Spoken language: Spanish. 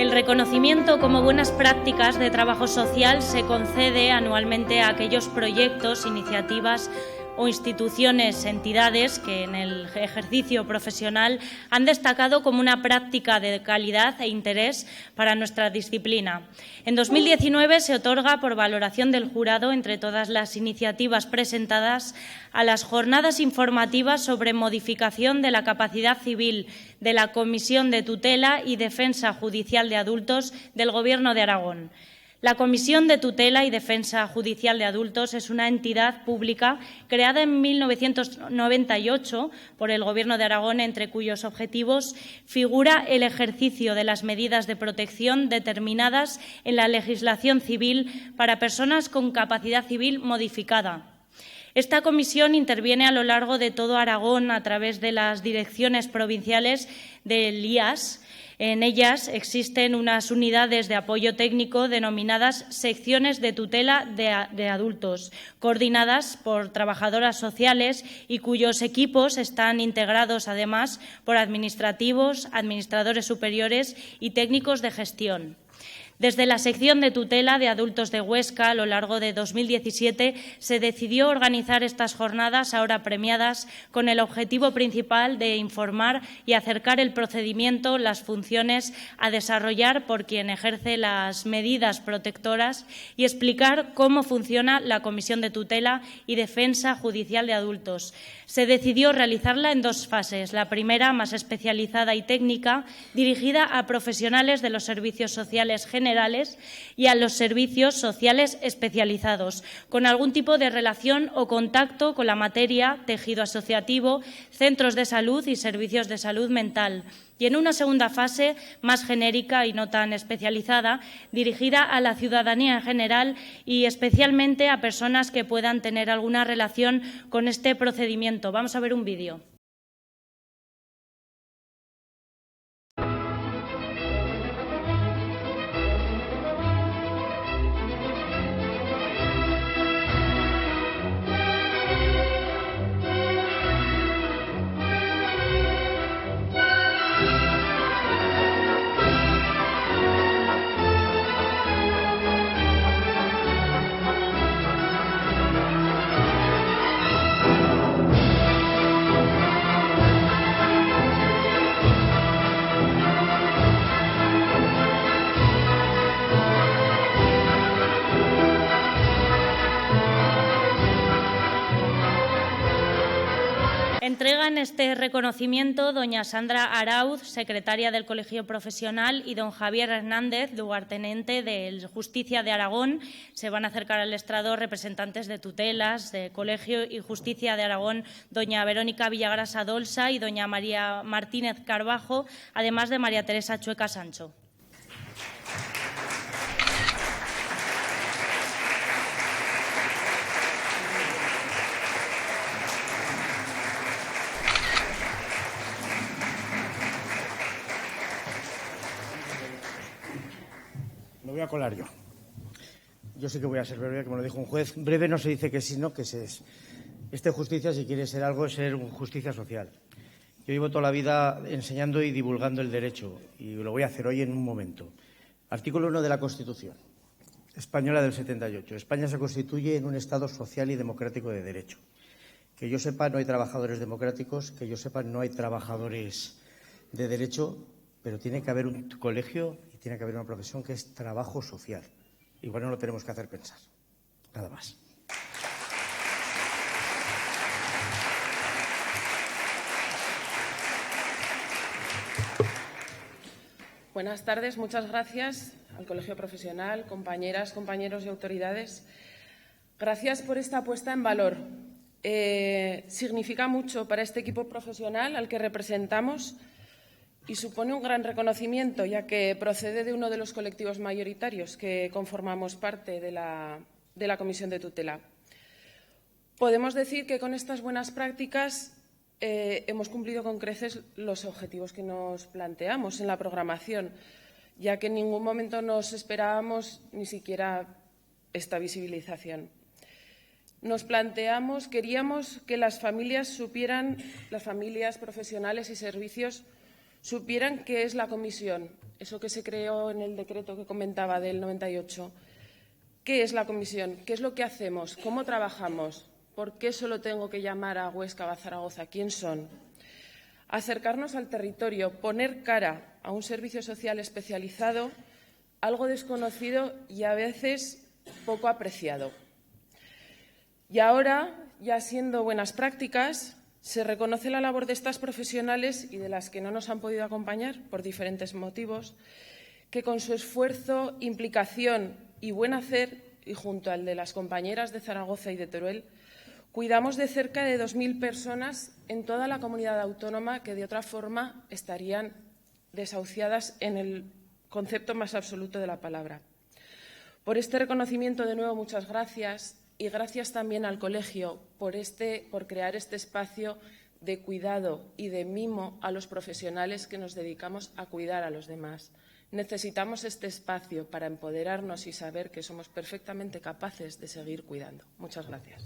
El reconocimiento como buenas prácticas de trabajo social se concede anualmente a aquellos proyectos, iniciativas o instituciones, entidades que en el ejercicio profesional han destacado como una práctica de calidad e interés para nuestra disciplina. En 2019 se otorga por valoración del jurado entre todas las iniciativas presentadas a las jornadas informativas sobre modificación de la capacidad civil de la Comisión de Tutela y Defensa Judicial de Adultos del Gobierno de Aragón. La Comisión de Tutela y Defensa Judicial de Adultos es una entidad pública creada en 1998 por el Gobierno de Aragón, entre cuyos objetivos figura el ejercicio de las medidas de protección determinadas en la legislación civil para personas con capacidad civil modificada. Esta comisión interviene a lo largo de todo Aragón a través de las direcciones provinciales del IAS. En ellas existen unas unidades de apoyo técnico denominadas secciones de tutela de adultos, coordinadas por trabajadoras sociales y cuyos equipos están integrados además por administrativos, administradores superiores y técnicos de gestión. Desde la sección de tutela de adultos de Huesca, a lo largo de 2017, se decidió organizar estas jornadas, ahora premiadas, con el objetivo principal de informar y acercar el procedimiento, las funciones a desarrollar por quien ejerce las medidas protectoras y explicar cómo funciona la Comisión de Tutela y Defensa Judicial de Adultos. Se decidió realizarla en dos fases. La primera, más especializada y técnica, dirigida a profesionales de los servicios sociales generales y a los servicios sociales especializados, con algún tipo de relación o contacto con la materia, tejido asociativo, centros de salud y servicios de salud mental. Y en una segunda fase, más genérica y no tan especializada, dirigida a la ciudadanía en general y especialmente a personas que puedan tener alguna relación con este procedimiento. Vamos a ver un vídeo. Entregan este reconocimiento doña Sandra Arauz, secretaria del Colegio Profesional, y don Javier Hernández, lugartenente de Justicia de Aragón. Se van a acercar al estrado representantes de tutelas, de Colegio y Justicia de Aragón, doña Verónica Villagrasa Dolsa y doña María Martínez Carbajo, además de María Teresa Chueca Sancho. Me voy a colar yo. Yo sí que voy a ser breve, como lo dijo un juez. Breve no se dice que sí, no que se es. Justicia, si quiere ser algo, es ser justicia social. Yo llevo toda la vida enseñando y divulgando el derecho, y lo voy a hacer hoy en un momento. Artículo 1 de la Constitución española del 78. España se constituye en un Estado social y democrático de derecho. Que yo sepa, no hay trabajadores democráticos, que yo sepa, no hay trabajadores de derecho, pero tiene que haber un colegio y tiene que haber una profesión que es trabajo social. Igual no lo tenemos que hacer pensar. Nada más. Buenas tardes, muchas gracias al Colegio Profesional, compañeras, compañeros y autoridades. Gracias por esta puesta en valor. Significa mucho para este equipo profesional al que representamos y supone un gran reconocimiento, ya que procede de uno de los colectivos mayoritarios que conformamos parte de la Comisión de Tutela. Podemos decir que con estas buenas prácticas hemos cumplido con creces los objetivos que nos planteamos en la programación, ya que en ningún momento nos esperábamos ni siquiera esta visibilización. Queríamos que las familias supieran, las familias profesionales y servicios supieran qué es la comisión, eso que se creó en el decreto que comentaba del 98. ¿Qué es la comisión? ¿Qué es lo que hacemos? ¿Cómo trabajamos? ¿Por qué solo tengo que llamar a Huesca o a Zaragoza? ¿Quién son? Acercarnos al territorio, poner cara a un servicio social especializado, algo desconocido y a veces poco apreciado. Y ahora, ya siendo buenas prácticas, se reconoce la labor de estas profesionales y de las que no nos han podido acompañar por diferentes motivos, que con su esfuerzo, implicación y buen hacer, y junto al de las compañeras de Zaragoza y de Teruel, cuidamos de cerca de 2.000 personas en toda la comunidad autónoma que de otra forma estarían desahuciadas en el concepto más absoluto de la palabra. Por este reconocimiento, de nuevo, muchas gracias. Y gracias también al colegio por crear este espacio de cuidado y de mimo a los profesionales que nos dedicamos a cuidar a los demás. Necesitamos este espacio para empoderarnos y saber que somos perfectamente capaces de seguir cuidando. Muchas gracias.